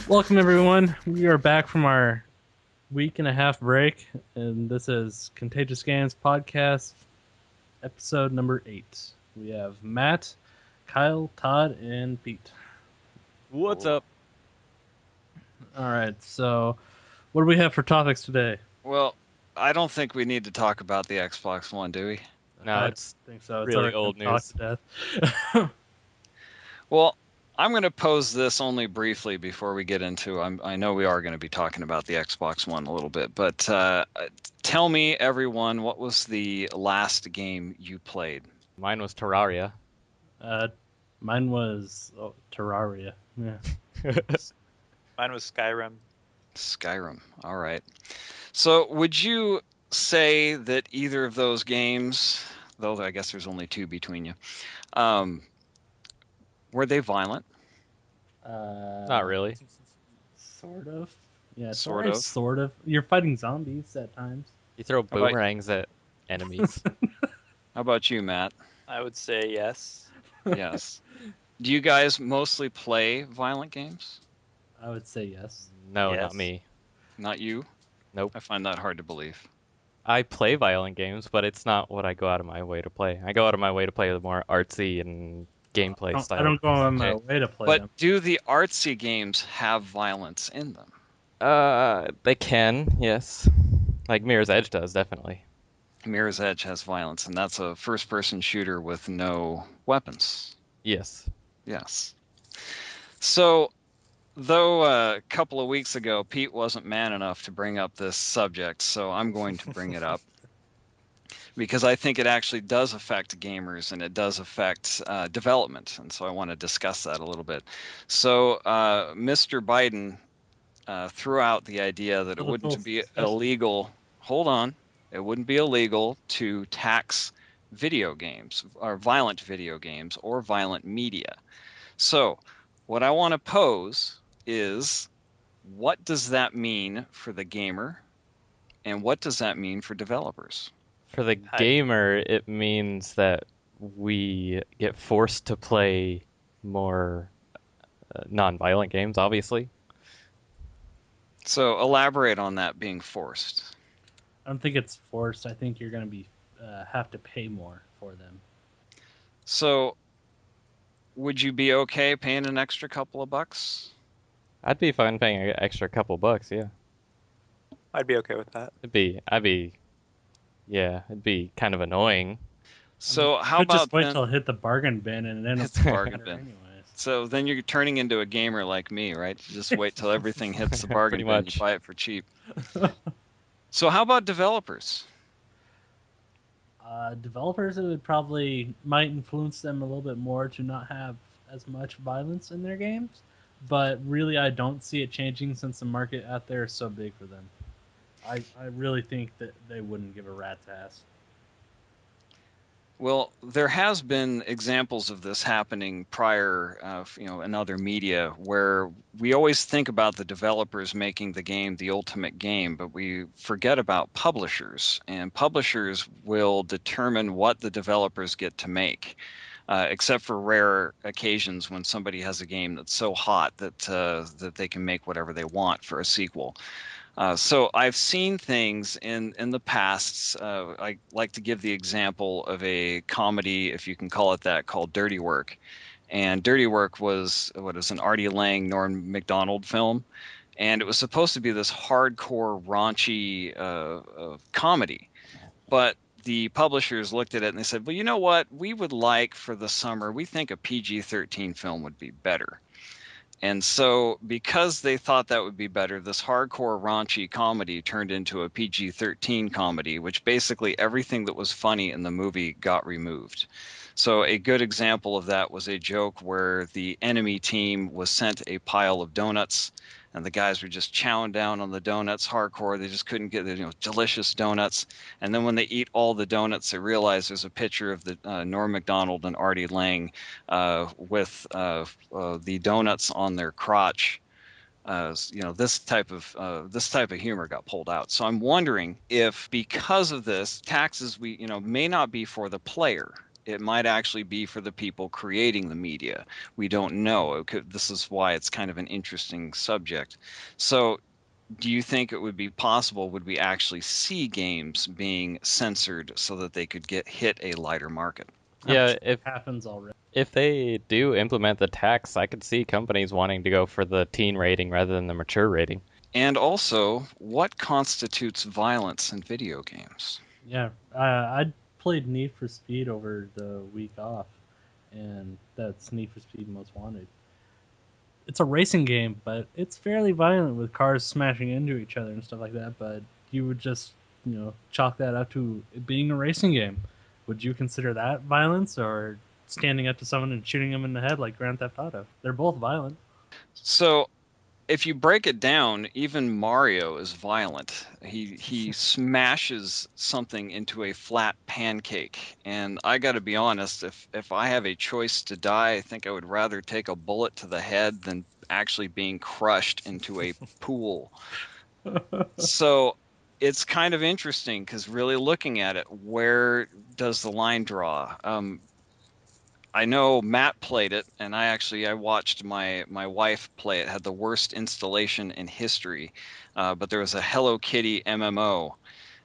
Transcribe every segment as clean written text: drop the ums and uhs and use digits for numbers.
Welcome, everyone. We are back from our week and a half break, and this is Contagious Games Podcast, episode number 8. We have Matt, Kyle, Todd, and Pete. What's up? All right, so what do we have for topics today? Well, I don't think we need to talk about the Xbox One, do we? No, I it's don't think so. It's really already old been talked news. to death. Well, I'm going to pose this only briefly before we get into. I know we are going to be talking about the Xbox One a little bit, but tell me, everyone, what was the last game you played? Mine was Terraria. uh, Mine was Terraria. Yeah. Mine was Skyrim. Skyrim. All right. So, would you say that either of those games, though I guess there's only two between you, were they violent? Not really. Sort of. Yeah, Sort Terraria's of. sort of. You're fighting zombies at times. You throw How about- boomerangs at enemies. How about you, Matt? I would say yes. Yes. Do you guys mostly play violent games? I would say yes. No, Yes. not me. Not you? Nope. I find that hard to believe. I play violent games, but it's not what I go out of my way to play. I go out of my way to play the more artsy and gameplay style. I don't go on my Okay. way to play But them. do the artsy games have violence in them? They can, yes. Like Mirror's Edge does, definitely. Mirror's Edge has violence, and that's a first-person shooter with no weapons. Yes. Yes. So, though a couple of weeks ago Pete wasn't man enough to bring up this subject, so I'm going to bring it up because I think it actually does affect gamers and it does affect development, and so I want to discuss that a little bit. So, Mr. Biden threw out the idea that it wouldn't be illegal. Hold on. It wouldn't be illegal to tax video games or violent video games or violent media. So, what I want to pose is, what does that mean for the gamer, and what does that mean for developers? For the Hi. gamer, it means that we get forced to play more non-violent games, obviously. So, elaborate on that being forced. I don't think it's forced. I think you're going to be have to pay more for them. So, would you be okay paying an extra couple of bucks? I'd be fine paying an extra couple bucks, yeah. I'd be okay with that. It'd be kind of annoying. So, how Could about just wait then? till it hit the bargain bin and then Hits it's the bargain bin. anyways. So then you're turning into a gamer like me, right? You just wait till everything hits the bargain Pretty bin, much. you buy it for cheap. So how about developers? Developers, it would probably might influence them a little bit more to not have as much violence in their games, but really I don't see it changing since the market out there is so big for them. I really think that they wouldn't give a rat's ass. Well, there has been examples of this happening prior, in other media, where we always think about the developers making the game the ultimate game, but we forget about publishers, and publishers will determine what the developers get to make. Except for rare occasions when somebody has a game that's so hot that they can make whatever they want for a sequel. So I've seen things in the past. I like to give the example of a comedy, if you can call it that, called Dirty Work. And Dirty Work was an Artie Lang, Norm Macdonald film, and it was supposed to be this hardcore, raunchy comedy. But the publishers looked at it and they said, well, you know what? We would like for the summer, we think a PG-13 film would be better. And so, because they thought that would be better, this hardcore raunchy comedy turned into a PG-13 comedy, which basically everything that was funny in the movie got removed. So a good example of that was a joke where the enemy team was sent a pile of donuts, and the guys were just chowing down on the donuts hardcore. They just couldn't get the delicious donuts. And then when they eat all the donuts, they realize there's a picture of the Norm Macdonald and Artie Lang with the donuts on their crotch. This type of humor got pulled out. So I'm wondering if, because of this, taxes may not be for the player. it might actually be for the people creating the media. We don't know. This is why it's kind of an interesting subject. So, do you think it would be possible, would we actually see games being censored so that they could hit a lighter market? I'm Yeah, sure it happens already. if they do implement the tax, I could see companies wanting to go for the teen rating rather than the mature rating. And also, what constitutes violence in video games? Yeah, I played Need for Speed over the week off, and that's Need for Speed Most Wanted. It's a racing game, but it's fairly violent with cars smashing into each other and stuff like that. But you would just, chalk that up to it being a racing game. Would you consider that violence, or standing up to someone and shooting them in the head like Grand Theft Auto? They're both violent. So, if you break it down, even Mario is violent. He smashes something into a flat pancake. And I got to be honest, if I have a choice to die, I think I would rather take a bullet to the head than actually being crushed into a pool. So it's kind of interesting because really looking at it, where does the line draw? I know Matt played it, and I watched my wife play it. Had the worst installation in history, but there was a Hello Kitty MMO,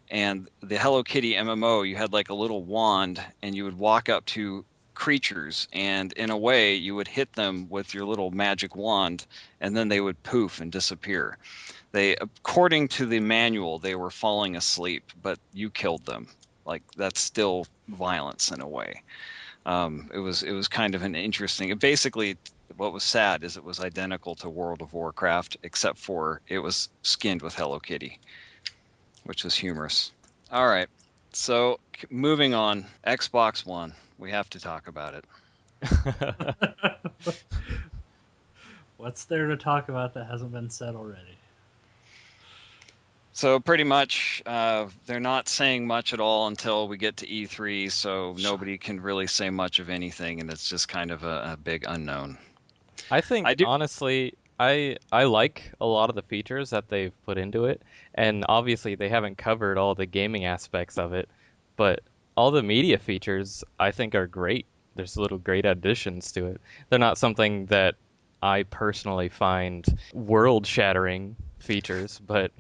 and the Hello Kitty MMO, you had like a little wand, and you would walk up to creatures, and in a way, you would hit them with your little magic wand, and then they would poof and disappear. They, according to the manual, they were falling asleep, but you killed them. Like that's still violence in a way. It was kind of an interesting. Basically, what was sad is it was identical to World of Warcraft, except for it was skinned with Hello Kitty, which was humorous. All right, so moving on, Xbox One. We have to talk about it. What's there to talk about that hasn't been said already? So pretty much, they're not saying much at all until we get to E3. So nobody can really say much of anything, and it's just kind of a big unknown. I think I do. honestly, I like a lot of the features that they've put into it, and obviously they haven't covered all the gaming aspects of it, but all the media features I think are great. There's little great additions to it. They're not something that I personally find world-shattering features, but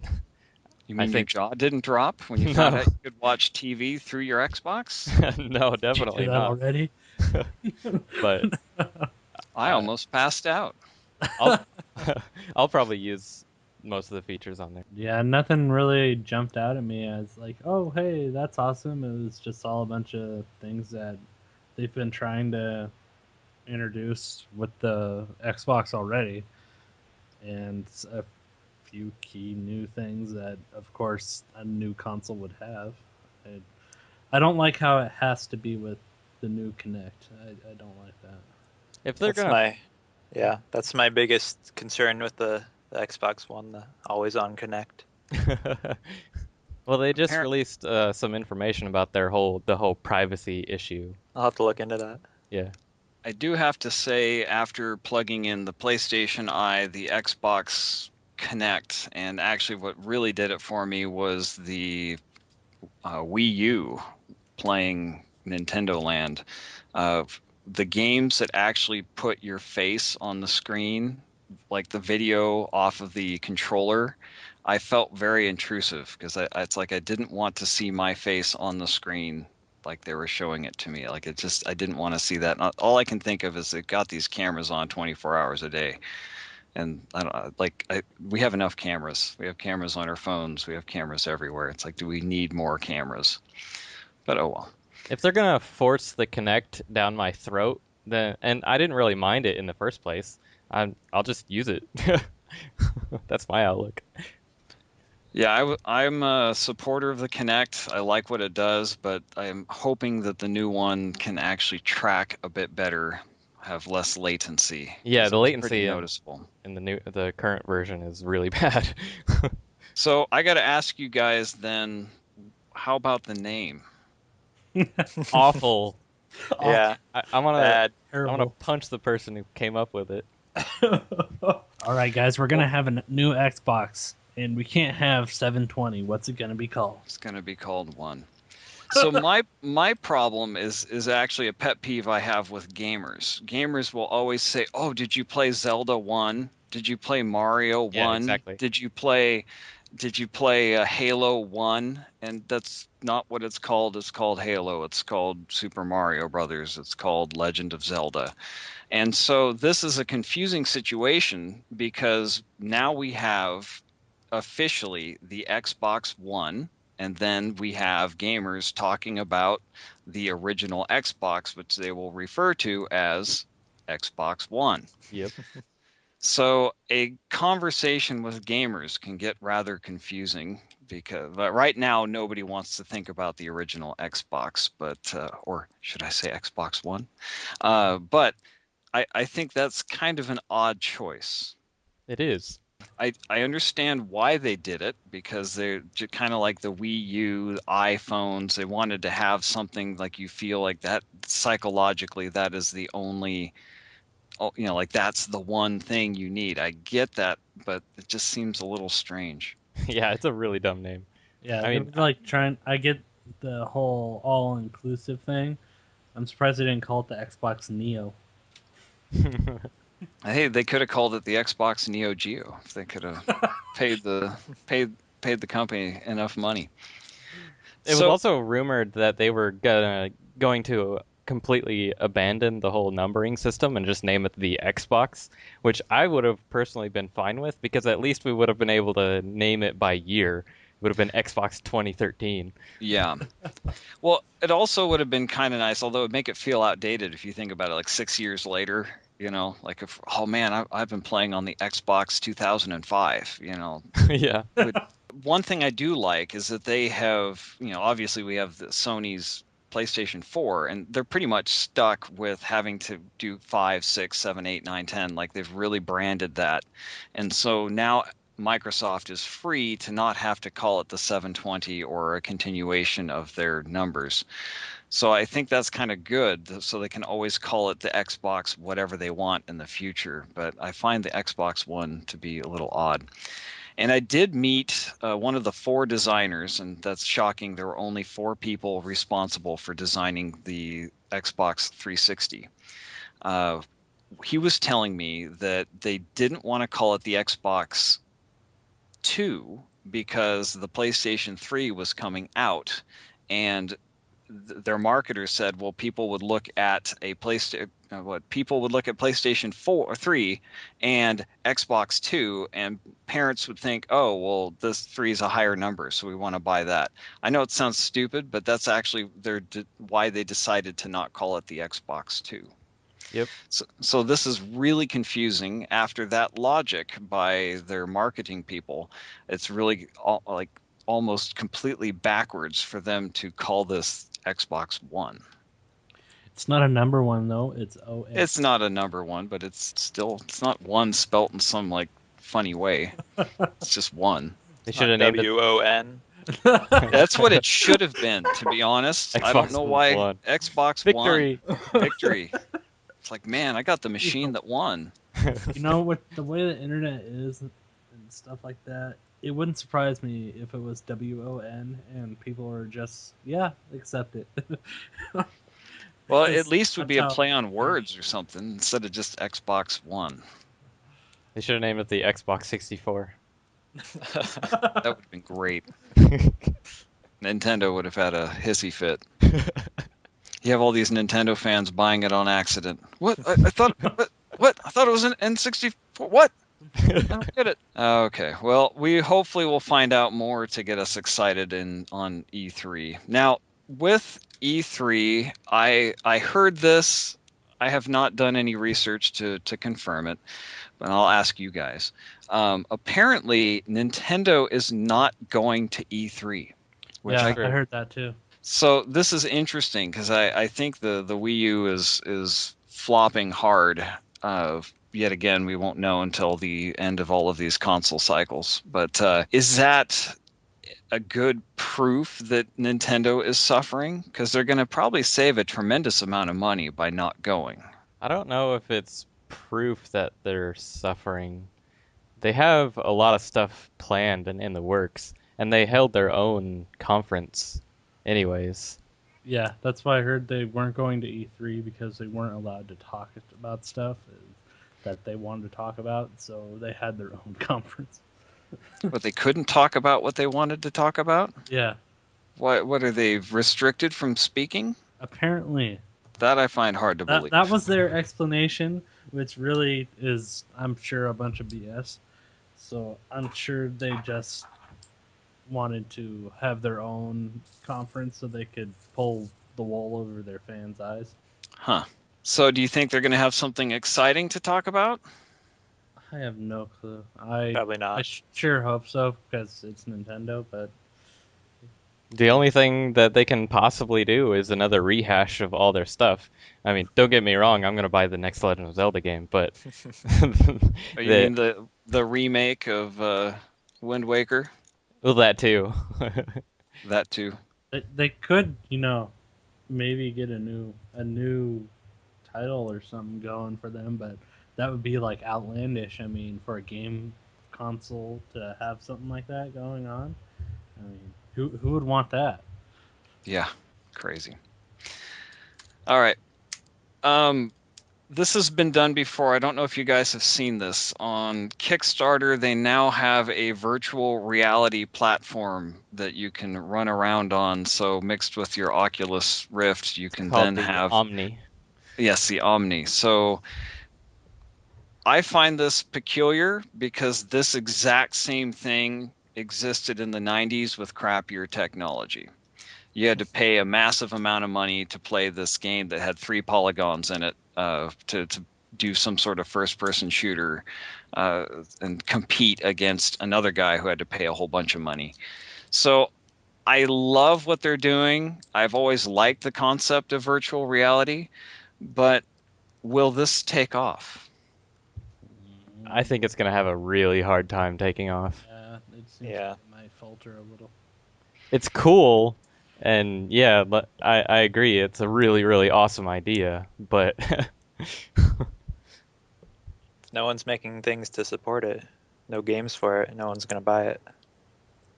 You I mean your think jaw didn't drop when you found no, out you could watch TV through your Xbox? no, Did you do definitely that not. already? But I uh, almost passed out. I'll I'll probably use most of the features on there. Yeah, nothing really jumped out at me as like, oh, hey, that's awesome. It was just all a bunch of things that they've been trying to introduce with the Xbox already, and a few key new things that, of course, a new console would have. I don't like how it has to be with the new Kinect. I don't like that. If they're That's gonna my yeah, that's my biggest concern with the Xbox One, the always on Connect. Well, they just Apparent, released some information about the whole privacy issue. I'll have to look into that. Yeah. I do have to say, after plugging in the PlayStation Eye, the Xbox Connect, and actually what really did it for me was the Wii U playing Nintendo Land. The games that actually put your face on the screen, like the video off of the controller, I felt very intrusive because it's like I didn't want to see my face on the screen like they were showing it to me. Like I didn't want to see that. All I can think of is they've got these cameras on 24 hours a day. And I don't we have enough cameras. We have cameras on our phones. We have cameras everywhere. It's like, do we need more cameras? But oh well. If they're gonna force the Kinect down my throat, then and I didn't really mind it in the first place, I'll just use it. That's my outlook. Yeah, I'm a supporter of the Kinect. I like what it does, but I'm hoping that the new one can actually track a bit better, have less latency, Yeah, because the it was pretty latency noticeable. in the current version is really bad. So I got to ask you guys then, how about the name? Awful. Oh, Yeah, I wanna bad. I wanna terrible. punch the person who came up with it. All right, guys, we're gonna have a new Xbox, and we can't have 720. What's it gonna be called? It's going to be called One. So my problem is actually a pet peeve I have with gamers. Gamers will always say, "Oh, did you play Zelda 1? Did you play Mario Yeah, 1? exactly. Did you play Halo 1?" And that's not what it's called. It's called Halo. It's called Super Mario Brothers. It's called Legend of Zelda. And so this is a confusing situation because now we have officially the Xbox One, and then we have gamers talking about the original Xbox, which they will refer to as Xbox One. Yep. So a conversation with gamers can get rather confusing because but right now nobody wants to think about the original Xbox, but or should I say Xbox One? But I think that's kind of an odd choice. It is. I understand why they did it because they're kind of like the Wii U, the iPhones. They wanted to have something like you feel like that psychologically, that is the only, like that's the one thing you need. I get that, but it just seems a little strange. Yeah, it's a really dumb name. Yeah, I they mean, were like trying. I get the whole all-inclusive thing. I'm surprised they didn't call it the Xbox Neo. Hey, they could have called it the Xbox Neo Geo if they could have paid the paid paid the company enough money. it was So also rumored that they were going to completely abandon the whole numbering system and just name it the Xbox, which I would have personally been fine with because at least we would have been able to name it by year. It would have been Xbox 2013. yeah. Well, it also would have been kind of nice, although it'd make it feel outdated if you think about it, like 6 years later, like if, oh man, I've been playing on the Xbox 2005, Yeah. Would, one thing I do like is that they have, obviously we have the Sony's PlayStation 4, and they're pretty much stuck with having to do 5, 6, 7, 8, 9, 10. Like they've really branded that. And so now Microsoft is free to not have to call it the 720 or a continuation of their numbers. So I think that's kind of good. So they can always call it the Xbox whatever they want in the future. But I find the Xbox One to be a little odd. And I did meet one of the four designers, and that's shocking. There were only four people responsible for designing the Xbox 360. Uh, he was telling me that they didn't want to call it the Xbox 2 because the PlayStation 3 was coming out, and their marketers said, well, people would look at a PlayStation, what people would look at PlayStation 4 or 3 and Xbox 2, and parents would think, oh, well, this 3 is a higher number, so we want to buy that. I know it sounds stupid, but that's actually why they decided to not call it the Xbox 2. Yep. So this is really confusing. After that logic by their marketing people, it's really like almost completely backwards for them to call this Xbox One. It's not a number one though. It's OX. It's not a number one, but it's not one spelt in some like funny way. It's just one. They It's should not have named it WON. That's what it should have been, to be honest. I don't Xbox know why One. Xbox Victory. One. Victory. It's like, man, I got the machine that won. You know, with the way the internet is and stuff like that, it wouldn't surprise me if it was WON and people are just, yeah, accept it. Well, at Because least it would that's be a how. play on words or something instead of just Xbox One. They should have named it the Xbox 64. That would have been great. Nintendo would have had a hissy fit. You have all these Nintendo fans buying it on accident. What? I thought. What? I thought it was an N64. What? I don't get it. Okay. Well, we hopefully will find out more to get us excited on E3. Now, with E3, I heard this. I have not done any research to confirm it, but I'll ask you guys. Apparently, Nintendo is not going to E3, which Yeah, I I heard that too. so this is interesting because I think the Wii U is flopping hard. Yet again, we won't know until the end of all of these console cycles. But is that a good proof that Nintendo is suffering? Because they're going to probably save a tremendous amount of money by not going. I don't know if it's proof that they're suffering. They have a lot of stuff planned and in the works, and they held their own conference anyways. Yeah, that's why I heard they weren't going to E3 because they weren't allowed to talk about stuff that they wanted to talk about, so they had their own conference. But they couldn't talk about what they wanted to talk about? Yeah, What are they restricted from speaking? apparently That I find hard to believe. that was their explanation, which really is, I'm sure, a bunch of BS. So I'm sure they just wanted to have their own conference so they could pull the wool over their fans' eyes. Huh. So do you think they're going to have something exciting to talk about? I have no clue. I Probably not. sure hope so because it's Nintendo, but The only thing that they can possibly do is another rehash of all their stuff. I mean, don't get me wrong, I'm gonna buy the next Legend of Zelda game, but Or you mean the remake of Wind Waker? well, that too. That too. they could, maybe get a new title or something going for them, but that would be like outlandish. I mean, for a game console to have something like that going on, I mean, who would want that? Yeah. Crazy. All right. This has been done before. I don't know if you guys have seen this. On Kickstarter, they now have a virtual reality platform that you can run around on. So mixed with your Oculus Rift, you It's can called then the have, Omni. yes, the Omni. So I find this peculiar because this exact same thing existed in the 90s with crappier technology. You had to pay a massive amount of money to play this game that had 3 polygons in it to do some sort of first-person shooter and compete against another guy who had to pay a whole bunch of money. So I love what they're doing. I've always liked the concept of virtual reality, but will this take off? I think it's gonna have a really hard time taking off. Yeah, it seems Yeah. like it might falter a little. It's cool, and yeah, but I agree. It's a really, really awesome idea, but No one's making things to support it. No games for it. No one's gonna buy it.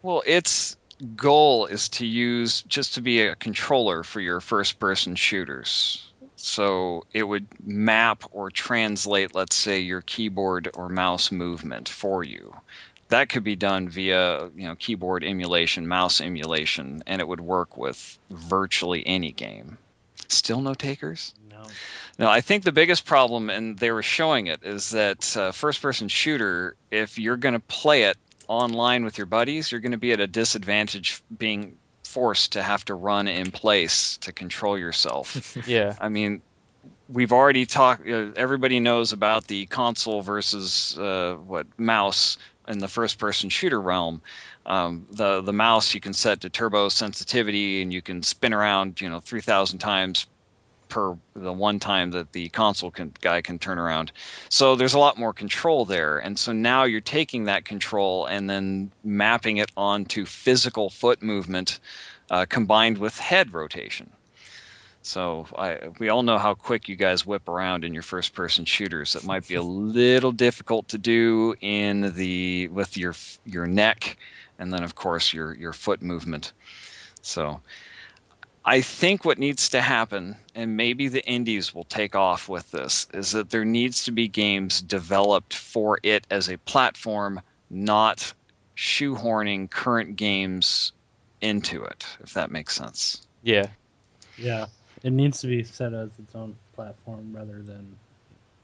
Well, its goal is to use just to be a controller for your first person shooters. So it would map or translate, let's say, your keyboard or mouse movement for you. That could be done via, keyboard emulation, mouse emulation, and it would work with virtually any game. Still no takers? No. No, I think the biggest problem, and they were showing it, is that first-person shooter, if you're going to play it online with your buddies, you're going to be at a disadvantage being forced to have to run in place to control yourself. yeah, I mean, we've already talked. Everybody knows about the console versus mouse in the first-person shooter realm. The mouse you can set to turbo sensitivity, and you can spin around 3,000 times per the one time that the console guy can turn around. So there's a lot more control there. And so now you're taking that control and then mapping it onto physical foot movement combined with head rotation. So we all know how quick you guys whip around in your first-person shooters. It might be a little difficult to do with your neck, and then of course your foot movement. So I think what needs to happen, and maybe the indies will take off with this, is that there needs to be games developed for it as a platform, not shoehorning current games into it, if that makes sense. yeah. Yeah, it needs to be set as its own platform rather than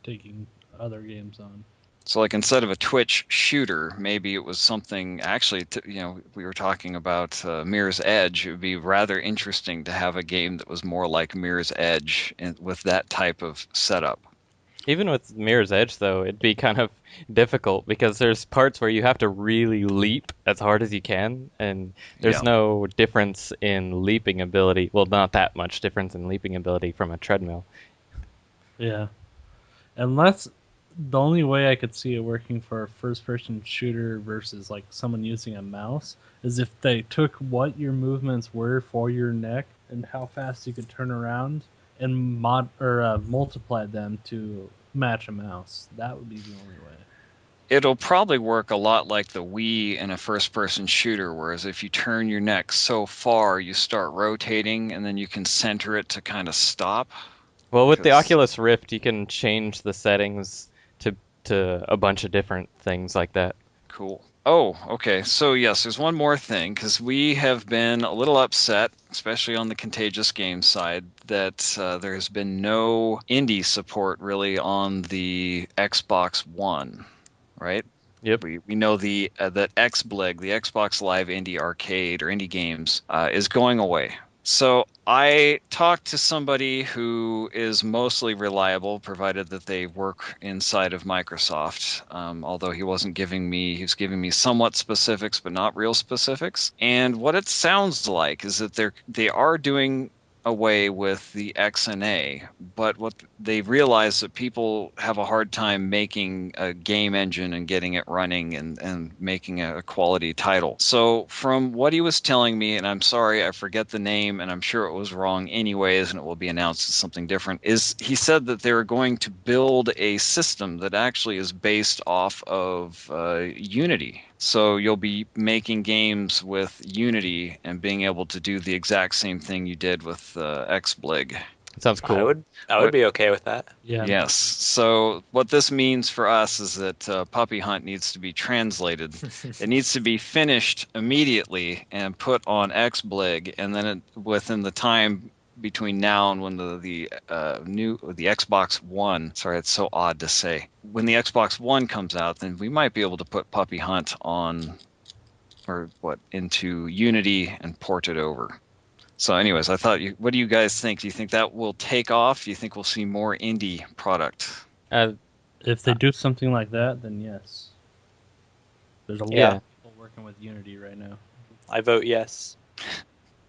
taking other games on. So, like, instead of a Twitch shooter, maybe it was something actually, we were talking about Mirror's Edge. It would be rather interesting to have a game that was more like Mirror's Edge with that type of setup. Even with Mirror's Edge, though, it'd be kind of difficult because there's parts where you have to really leap as hard as you can, and there's Yeah. no difference in leaping ability. Well, not that much difference in leaping ability from a treadmill. Yeah, unless the only way I could see it working for a first-person shooter versus like someone using a mouse is if they took what your movements were for your neck and how fast you could turn around and multiplied them to match a mouse. That would be the only way. It'll probably work a lot like the Wii in a first-person shooter, whereas if you turn your neck so far, you start rotating, and then you can center it to kind of stop. Well, with the 'Cause Oculus Rift, you can change the settings to a bunch of different things like that. Cool. Oh, okay. So yes, there's one more thing because we have been a little upset, especially on the Contagious Games side, that there has been no indie support really on the Xbox One, right? Yep. We know that XBLIG, the Xbox Live Indie Arcade or Indie Games, is going away. So I talked to somebody who is mostly reliable, provided that they work inside of Microsoft. Although he was giving me somewhat specifics, but not real specifics. And what it sounds like is that they are doing away with the XNA, but what they realize that people have a hard time making a game engine and getting it running and making a quality title. So from what he was telling me, and I'm sorry I forget the name and I'm sure it was wrong anyways and it will be announced as something different, is he said that they're going to build a system that actually is based off of Unity. So you'll be making games with Unity and being able to do the exact same thing you did with XBLIG. Sounds I cool. would be okay with that. Yeah. Yes. So what this means for us is that Puppy Hunt needs to be translated. It needs to be finished immediately and put on XBLIG, and then within the time between now and when the Xbox One. Sorry, it's so odd to say. When the Xbox One comes out, then we might be able to put Puppy Hunt on, or what, into Unity and port it over. So, anyways, what do you guys think? Do you think that will take off? Do you think we'll see more indie product? Uh, If they do something like that, then yes. There's a lot yeah. of people working with Unity right now. I vote yes.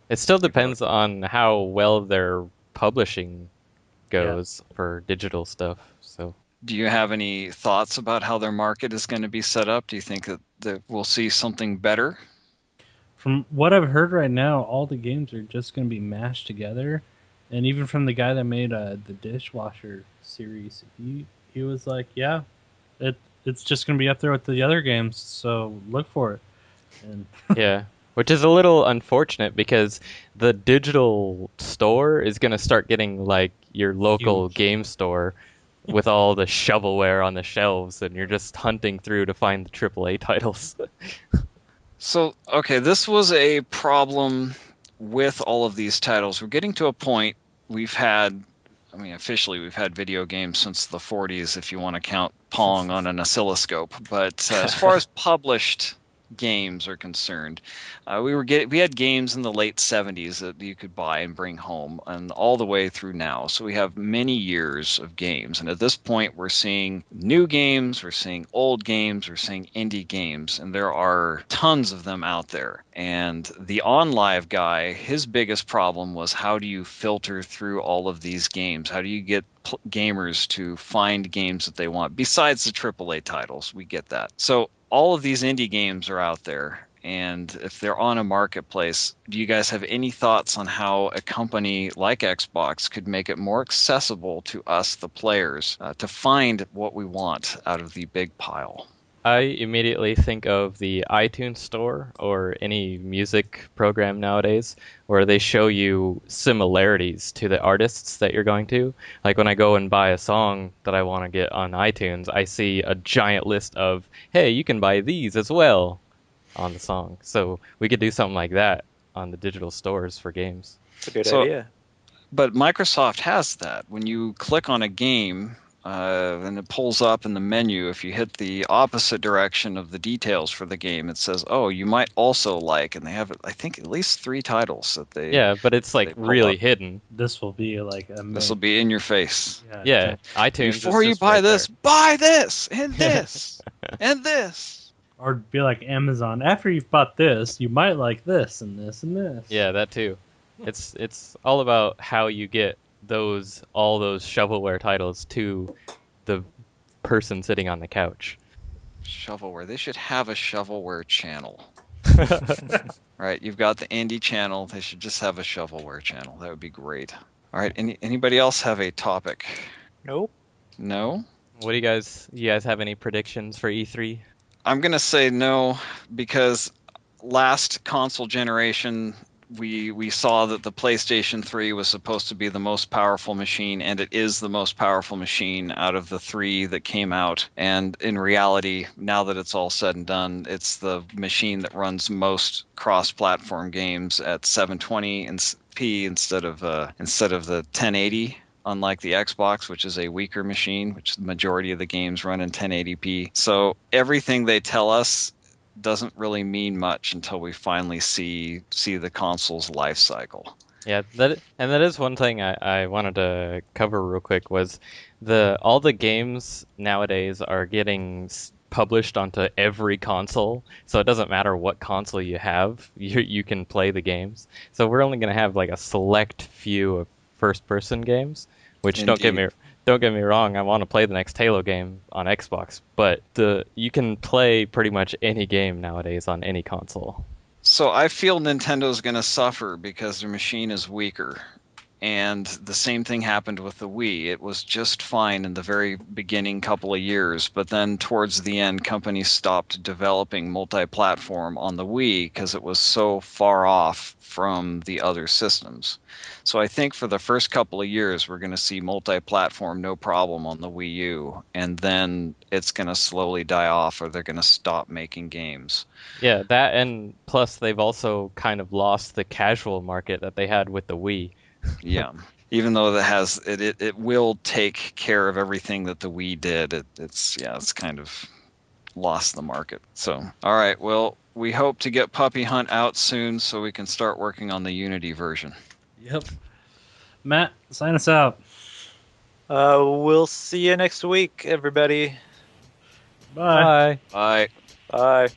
It still depends on how well their publishing goes for digital stuff. So Do you have any thoughts about how their market is going to be set up? Do you think that we'll see something better? From what I've heard right now, all the games are just going to be mashed together. And even from the guy that made the dishwasher series, he was like, "Yeah, it's just going to be up there with the other games, so look for it." And yeah, which is a little unfortunate because the digital store is going to start getting like your local Huge. game store with all the shovelware on the shelves, and you're just hunting through to find the AAA titles. So, okay, this was a problem with all of these titles. We're getting to a point officially we've had video games since the 40s if you want to count Pong on an oscilloscope. But as far as published games are concerned, we had games in the late 70s that you could buy and bring home, and all the way through now. So we have many years of games, and at this point, we're seeing new games, we're seeing old games, we're seeing indie games, and there are tons of them out there. And the OnLive guy, his biggest problem was how do you filter through all of these games? How do you get gamers to find games that they want besides the AAA titles? We get that. So all of these indie games are out there, and if they're on a marketplace, do you guys have any thoughts on how a company like Xbox could make it more accessible to us, the players, to find what we want out of the big pile? I immediately think of the iTunes store or any music program nowadays where they show you similarities to the artists that you're going to. Like when I go and buy a song that I want to get on iTunes, I see a giant list of, hey, you can buy these as well on the song. So we could do something like that on the digital stores for games. It's a good So, idea. but Microsoft has that. When you click on a game, and it pulls up in the menu, if you hit the opposite direction of the details for the game, it says, "Oh, you might also like," and they have, I think, at least 3 titles that Yeah, but it's like they pull really up. hidden. this will be like a This will be in your face. Yeah, iTunes is Before you just buy right this, there. buy this and this and this. Or be like Amazon. After you've bought this, you might like this and this and this. Yeah, that too. It's all about how you get all those shovelware titles to the person sitting on the couch. Shovelware. They should have a shovelware channel. Right, you've got the indie channel. They should just have a shovelware channel. That would be great. All right, anybody else have a topic? Nope. No? What do you guys have any predictions for E3? I'm gonna say no because last console generation we saw that the PlayStation 3 was supposed to be the most powerful machine, and it is the most powerful machine out of the three that came out. And in reality, now that it's all said and done, it's the machine that runs most cross-platform games at 720p instead of the 1080, unlike the Xbox, which is a weaker machine, which the majority of the games run in 1080p. So everything they tell us doesn't really mean much until we finally see the console's life cycle. Yeah, that is one thing I wanted to cover real quick was all the games nowadays are getting published onto every console, so it doesn't matter what console you have, you can play the games. So we're only gonna have like a select few of first person games, which Indeed. don't get me wrong, I want to play the next Halo game on Xbox, but you can play pretty much any game nowadays on any console. So I feel Nintendo's going to suffer because their machine is weaker. And the same thing happened with the Wii. It was just fine in the very beginning couple of years, but then towards the end, companies stopped developing multi-platform on the Wii because it was so far off from the other systems. So I think for the first couple of years, we're going to see multi-platform no problem on the Wii U, and then it's going to slowly die off, or they're going to stop making games. Yeah, that and plus they've also kind of lost the casual market that they had with the Wii. Yeah. Even though it will take care of everything that the Wii did, it's kind of lost the market. So, all right, well, we hope to get Puppy Hunt out soon so we can start working on the Unity version. Yep. Matt, sign us out. We'll see you next week, everybody. Bye. Bye. Bye. Bye.